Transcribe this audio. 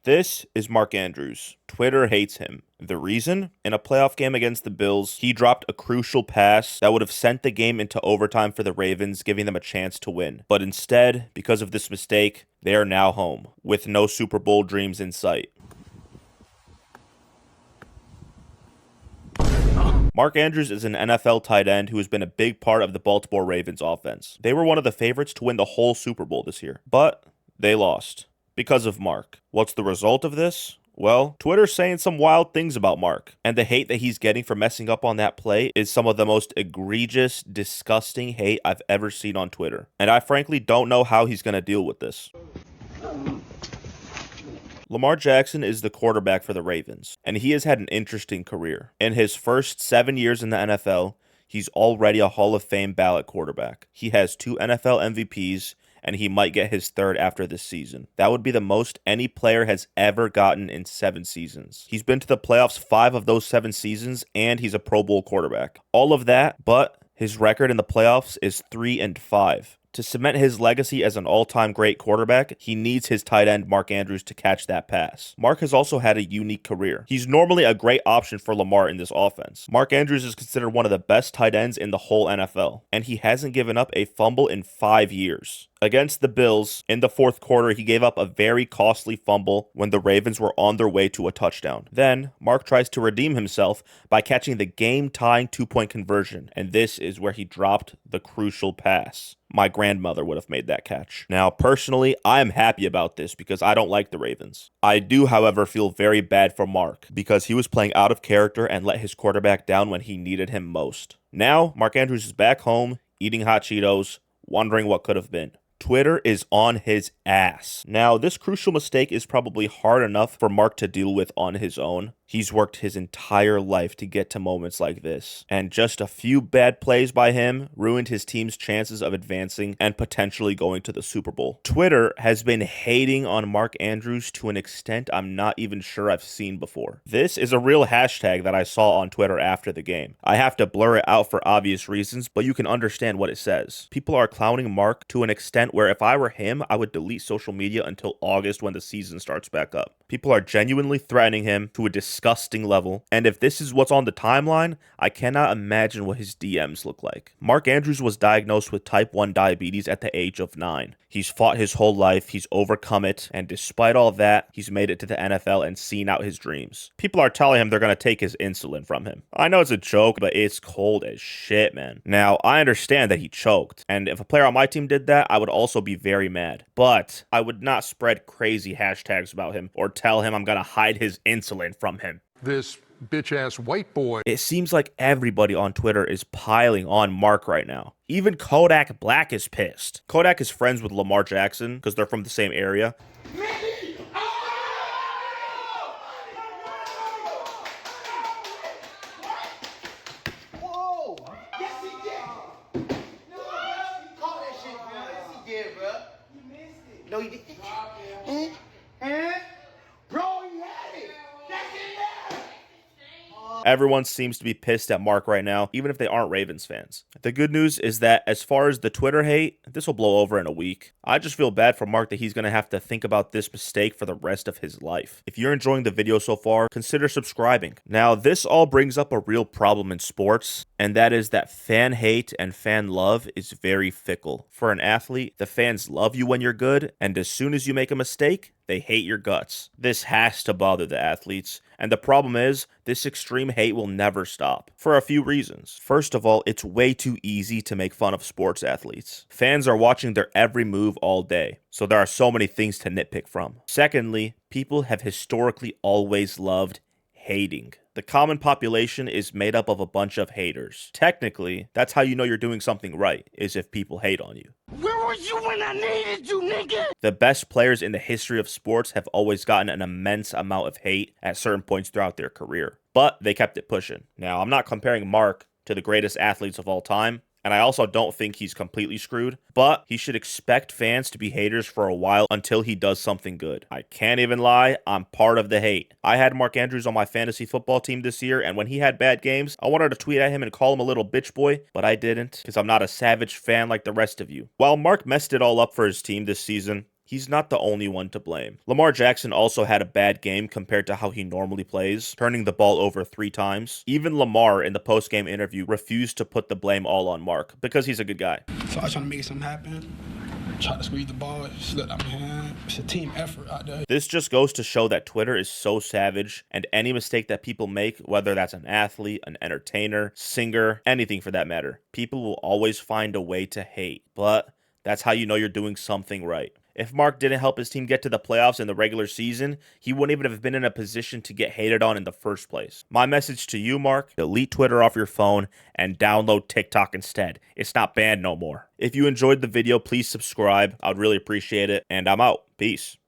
This is Mark Andrews. Twitter hates him. The reason? In a playoff game against the Bills, he dropped a crucial pass that would have sent the game into overtime for the Ravens, giving them a chance to win. But instead, because of this mistake, they are now home, with no Super Bowl dreams in sight. Mark Andrews is an NFL tight end who has been a big part of the Baltimore Ravens offense. They were one of the favorites to win the whole Super Bowl this year, but they lost because of Mark. What's the result of this? Well, Twitter's saying some wild things about Mark, and the hate that he's getting for messing up on that play is some of the most egregious, disgusting hate I've ever seen on Twitter. And I frankly don't know how he's going to deal with this. Lamar Jackson is the quarterback for the Ravens, and he has had an interesting career. In his first 7 years in the NFL, he's already a Hall of Fame ballot quarterback. He has 2 NFL MVPs, and he might get his 3rd after this season. That would be the most any player has ever gotten in 7 seasons. He's been to the playoffs 5 of those 7 seasons, and he's a Pro Bowl quarterback. All of that, but his record in the playoffs is 3-5. To cement his legacy as an all-time great quarterback, he needs his tight end Mark Andrews to catch that pass. Mark has also had a unique career. He's normally a great option for Lamar in this offense. Mark Andrews is considered one of the best tight ends in the whole NFL, and he hasn't given up a fumble in 5 years. Against the Bills, in the 4th quarter, he gave up a very costly fumble when the Ravens were on their way to a touchdown. Then, Mark tries to redeem himself by catching the game-tying 2-point conversion, and this is where he dropped the crucial pass. My grandmother would have made that catch. Now, personally, I am happy about this because I don't like the Ravens. I do, however, feel very bad for Mark because he was playing out of character and let his quarterback down when he needed him most. Now, Mark Andrews is back home, eating hot Cheetos, wondering what could have been. Twitter is on his ass. Now, this crucial mistake is probably hard enough for Mark to deal with on his own. He's worked his entire life to get to moments like this, and just a few bad plays by him ruined his team's chances of advancing and potentially going to the Super Bowl. Twitter has been hating on Mark Andrews to an extent I'm not even sure I've seen before. This is a real hashtag that I saw on Twitter after the game. I have to blur it out for obvious reasons, but you can understand what it says. People are clowning Mark to an extent where if I were him, I would delete social media until August when the season starts back up. People are genuinely threatening him to a disgusting level, and if this is what's on the timeline, I cannot imagine what his DMs look like. Mark Andrews was diagnosed with type 1 diabetes at the age of 9. He's fought his whole life, he's overcome it, and despite all that, he's made it to the NFL and seen out his dreams. People are telling him they're going to take his insulin from him. I know it's a joke, but it's cold as shit, man. Now, I understand that he choked, and if a player on my team did that, I would also be very mad. But I would not spread crazy hashtags about him or tell him I'm going to hide his insulin from him. This bitch-ass white boy. It seems like everybody on Twitter is piling on Mark right now. Even Kodak Black is pissed. Kodak is friends with Lamar Jackson because they're from the same area. Whoa! Yes, he did. No, you caught that shit, bro. Yes, he did, bro. You missed it. No, you didn't. Bro, you had it. That's in there. Everyone seems to be pissed at Mark right now, even if they aren't Ravens fans. The good news is that as far as the Twitter hate, this will blow over in a week. I just feel bad for Mark that he's going to have to think about this mistake for the rest of his life. If you're enjoying the video so far, consider subscribing. Now, this all brings up a real problem in sports, and that is that fan hate and fan love is very fickle. For an athlete, the fans love you when you're good, and as soon as you make a mistake, they hate your guts. This has to bother the athletes, and the problem is, this extreme hate will never stop, for a few reasons. First of all, it's way too easy to make fun of sports athletes. Fans are watching their every move all day, so there are so many things to nitpick from. Secondly, people have historically always loved hating. The common population is made up of a bunch of haters. Technically, that's how you know you're doing something right, is if people hate on you. Where were you when I needed you, nigga? The best players in the history of sports have always gotten an immense amount of hate at certain points throughout their career, but they kept it pushing. Now, I'm not comparing Mark to the greatest athletes of all time, and I also don't think he's completely screwed, but he should expect fans to be haters for a while until he does something good. I can't even lie, I'm part of the hate. I had Mark Andrews on my fantasy football team this year, and when he had bad games, I wanted to tweet at him and call him a little bitch boy, but I didn't, because I'm not a savage fan like the rest of you. While Mark messed it all up for his team this season, he's not the only one to blame. Lamar Jackson also had a bad game compared to how he normally plays, turning the ball over 3 times. Even Lamar in the post-game interview refused to put the blame all on Mark because he's a good guy. So I was trying to make something happen. Try to squeeze the ball, slipped out my hand. It's a team effort out there. This just goes to show that Twitter is so savage, and any mistake that people make, whether that's an athlete, an entertainer, singer, anything for that matter, people will always find a way to hate. But that's how you know you're doing something right. If Mark didn't help his team get to the playoffs in the regular season, he wouldn't even have been in a position to get hated on in the first place. My message to you, Mark, delete Twitter off your phone and download TikTok instead. It's not banned no more. If you enjoyed the video, please subscribe. I would really appreciate it. And I'm out. Peace.